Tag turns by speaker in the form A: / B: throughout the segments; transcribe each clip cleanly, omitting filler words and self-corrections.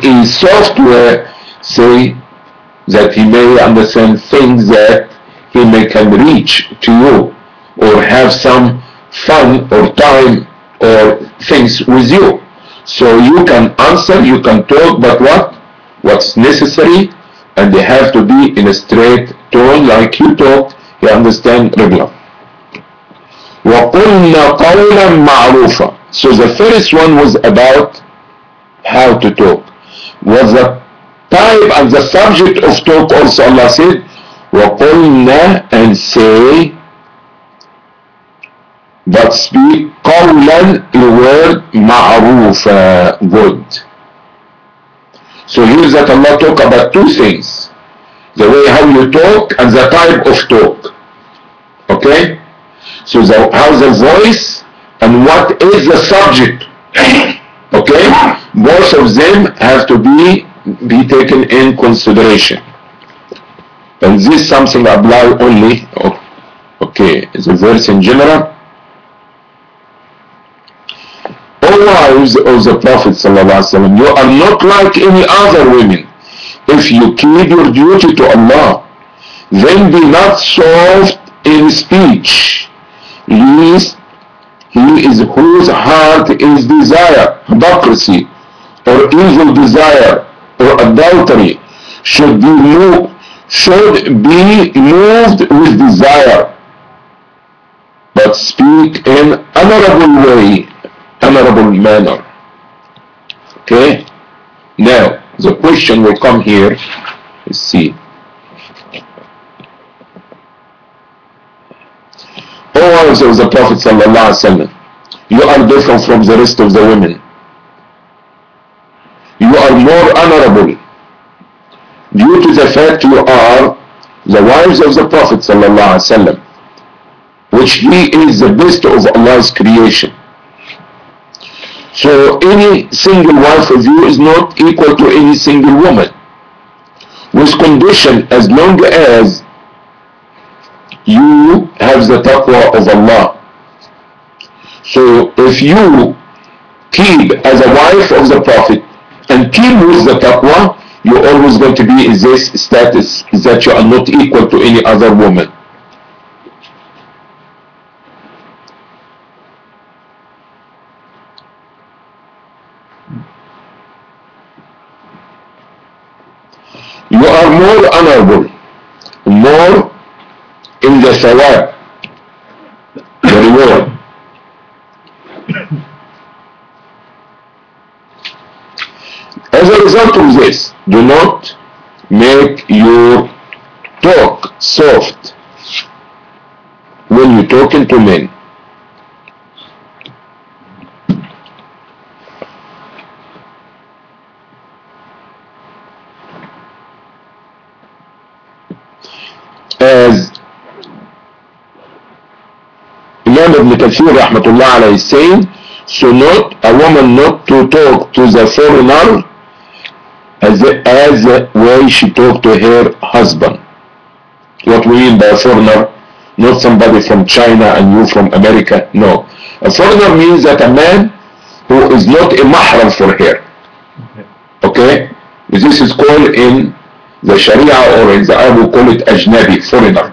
A: in a software, say, that he may understand things that he may can reach to you, or have some fun or time or things with you. So you can answer, you can talk, but what's necessary, and they have to be in a straight tone like you talk, you understand regular. وَقُلْنَا قَوْلًا مَعْرُوفًا. So the first one was about how to talk. Was the type and the subject of talk also Allah said, وَقُلْنَا, and say, but speak قَوْلًا, the word مَعْرُوفًا, good. So here that Allah talk about two things, the way how you talk and the type of talk. Okay? So how the voice and what is the subject. Okay? Both of them have to be taken in consideration. And this something apply only, okay, is a verse in general. O wives of the Prophet ﷺ, you are not like any other women. If you keep your duty to Allah, then be not soft in speech, lest he is whose heart is desire, hypocrisy, or evil desire, or adultery, should be moved with desire, but speak in honorable way, honorable manner. Okay? Now, the question will come here. Let's see. O wives of the Prophet ﷺ, you are different from the rest of the women. You are more honorable due to the fact you are the wives of the Prophet ﷺ, which he is the best of Allah's creation. So any single wife of you is not equal to any single woman, with condition as long as you have the taqwa of Allah. So if you keep as a wife of the Prophet and keep with the taqwa, you're always going to be in this status that you are not equal to any other woman. You are more honorable, more in the thawab, the reward. As a result of this, do not make your talk soft when you're talking to men. As Imam Ibn Tafseer rahmatullah alayhi is saying, so not a woman not to talk to the foreigner as the way she talked to her husband. What we mean by a foreigner, not somebody from China and you from America, no. A foreigner means that a man who is not a mahram for her. Okay? This is called in the Sharia or in the Arab we call it ajnabi, foreigner.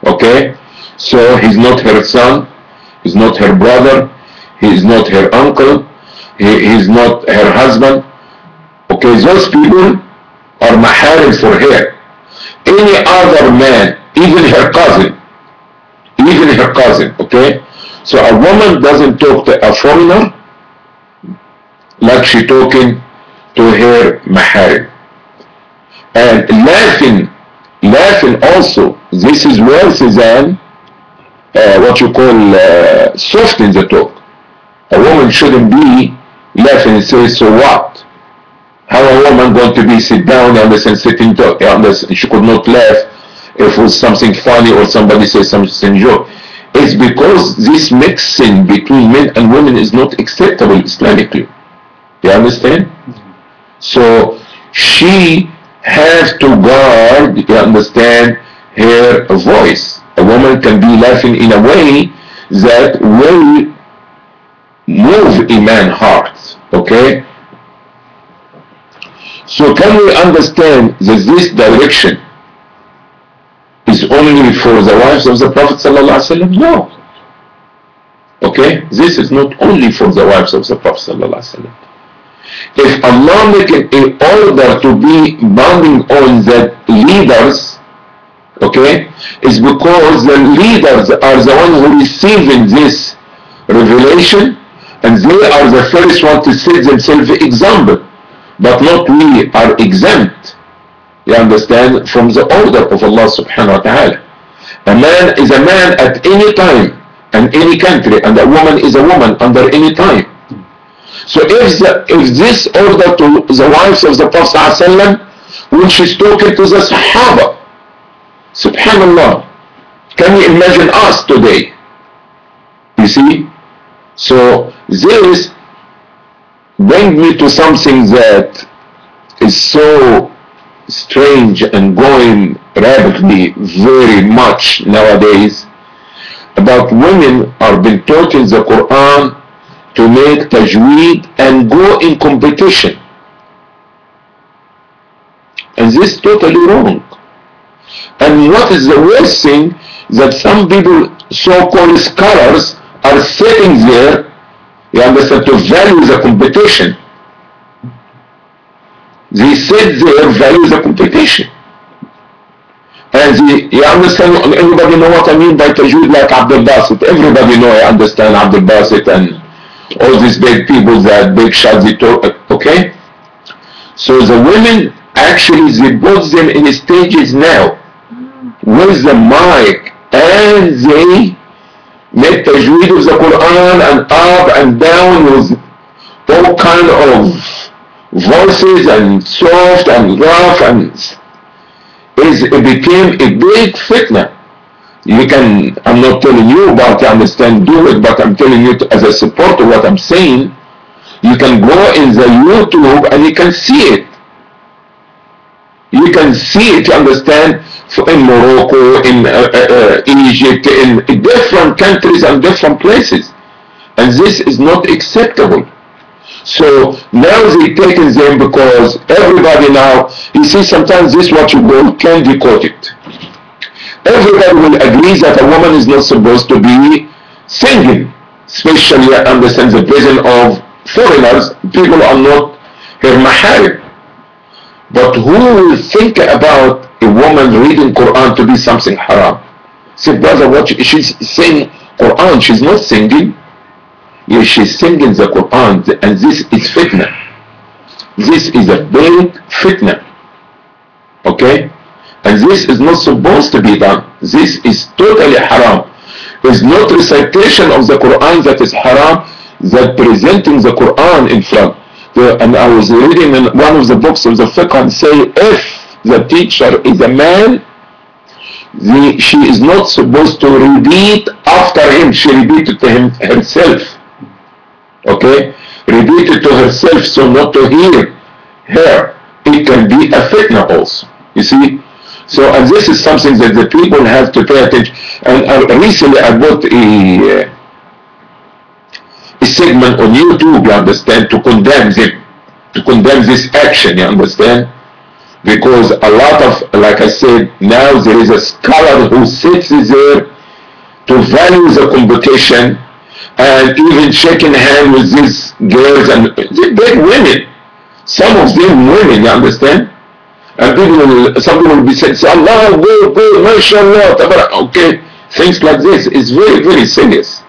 A: Okay? So he's not her son, he's not her brother, he is not her uncle, he is not her husband. Okay, those people are maharim for her. Any other man, even her cousin, okay? So a woman doesn't talk to a foreigner like she talking to her maharim. And laughing also, this is worse than what you call soft in the talk. A woman shouldn't be laughing and say, so what? How a woman going to be sit down and listen, sitting talk, she could not laugh if it was something funny or somebody says something joke. It's because this mixing between men and women is not acceptable Islamically. You understand? So she has to guard, you understand, her voice. A woman can be laughing in a way that will move a man's heart. Okay? So can we understand that this direction is only for the wives of the Prophet ﷺ? No. Okay? This is not only for the wives of the Prophet ﷺ. If Allah making an order to be bounding on the leaders, okay, is because the leaders are the ones who receiving this revelation, and they are the first one to set themselves example, but not we are exempt, you understand, from the order of Allah subhanahu wa ta'ala. A man is a man at any time and any country, and a woman is a woman under any time. So if this order to the wives of the Prophet ﷺ, when she's talking to the Sahaba, subhanallah, can you imagine us today? You see? So this brings me to something that is so strange and going rapidly very much nowadays, about women are being taught in the Quran to make tajweed and go in competition. And this is totally wrong. And what is the worst thing, that some people, so-called scholars, are sitting there, you understand, to value the competition. They sit there, value the competition. And you understand, everybody know what I mean by tajweed, like Abdul Basit. Everybody know, I understand Abdul Basit and all these big people that big shots they talk, okay? So the women, actually, they put them in stages now with the mic, and they make tajweed of the Quran and up and down with all kind of voices and soft and rough, and it became a big fitna. You can, I'm not telling you about to understand, do it, but I'm telling you as a support of what I'm saying. You can go in the YouTube and you can see it. You can see it, you understand, in Morocco, in Egypt, in different countries and different places. And this is not acceptable. So now they taking them because everybody now, you see, sometimes this is what you call candy coated. Everybody will agree that a woman is not supposed to be singing, especially understand the presence of foreigners. People are not her maharim. But who will think about a woman reading Quran to be something haram? Say, brother, what she's saying Quran, she's not singing. Yeah, she's singing the Quran, and this is fitna. This is a big fitna. Okay? And this is not supposed to be done. This is totally haram. It's not recitation of the Quran that is haram, that presenting the Quran in front. And I was reading in one of the books of the fiqh and say, if the teacher is a man, she is not supposed to repeat after him. She repeated to him herself. Okay? Repeat it to herself, so not to hear her. It can be a fitna also. You see? So, and this is something that the people have to pay attention. And recently I bought a segment on YouTube, you understand, to condemn them, to condemn this action, you understand? Because a lot of, like I said, now there is a scholar who sits there to value the competition, and even shaking hands with these girls, and they're big women, some of them women, you understand? And some people will be saying, Allah, go, mashallah, okay, things like this is very, very serious.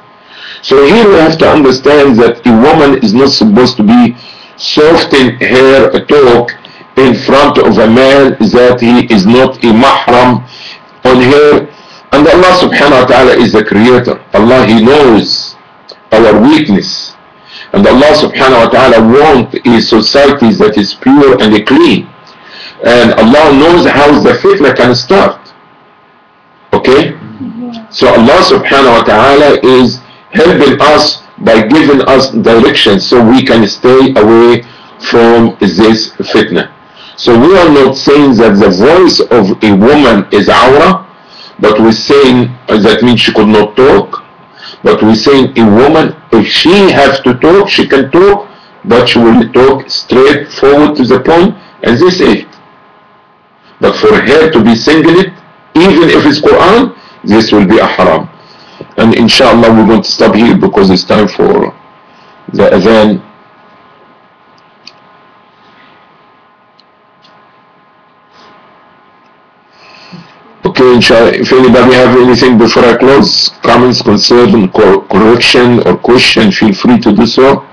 A: So here we have to understand that a woman is not supposed to be soft in her talk in front of a man that he is not a mahram on her. And Allah subhanahu wa ta'ala is the creator. Allah, He knows our weakness. And Allah subhanahu wa ta'ala wants a society that is pure and clean. And Allah knows how the fitna can start. Okay? So Allah subhanahu wa ta'ala is helping us by giving us direction so we can stay away from this fitna. So we are not saying that the voice of a woman is awra, but we're saying that means she could not talk. But we're saying a woman, if she has to talk, she can talk, but she will talk straight forward to the point And this it. But for her to be singing it, even if it's Quran, this will be a haram. And inshallah we're going to stop here because it's time for the adhan. Okay, inshallah, if anybody have anything before I close, comments, concern, correction or question, feel free to do so.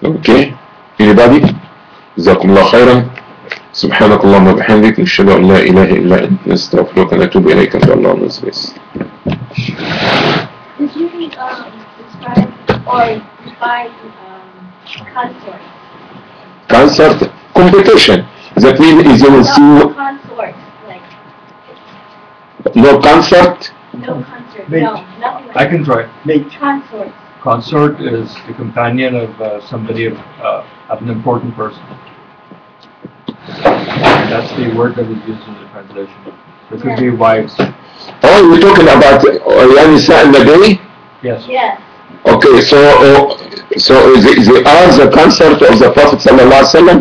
A: Okay, anybody? جزاكم الله خيرا. سبحانك اللهم وبحمدك نشهد ان لا اله الا انت نستغفرك ونتوب اليك ان شاء الله ونستغفرك.
B: Did you describe or define consort?
A: Concert competition. That means you will see
B: Consort, like
A: no concert.
B: no concert,
C: Mate.
B: no, nothing like
C: I can try. Mate.
B: consort.
C: Consort is the companion of somebody of an important person. And that's the word that is used in the translation. So it could be wives.
A: Oh, you're talking about Nisa and Nabi?
C: Yes.
B: Yes.
A: Okay, so they are the concert of the Prophet sallallahu alaihi wasallam.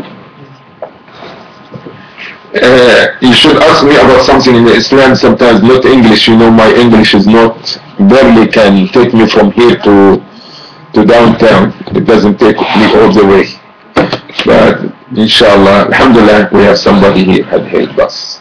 A: You should ask me about something in Islam sometimes, not English. You know, my English is not, barely can take me from here to downtown. It doesn't take me all the way. But inshallah, alhamdulillah, we have somebody here had helped us.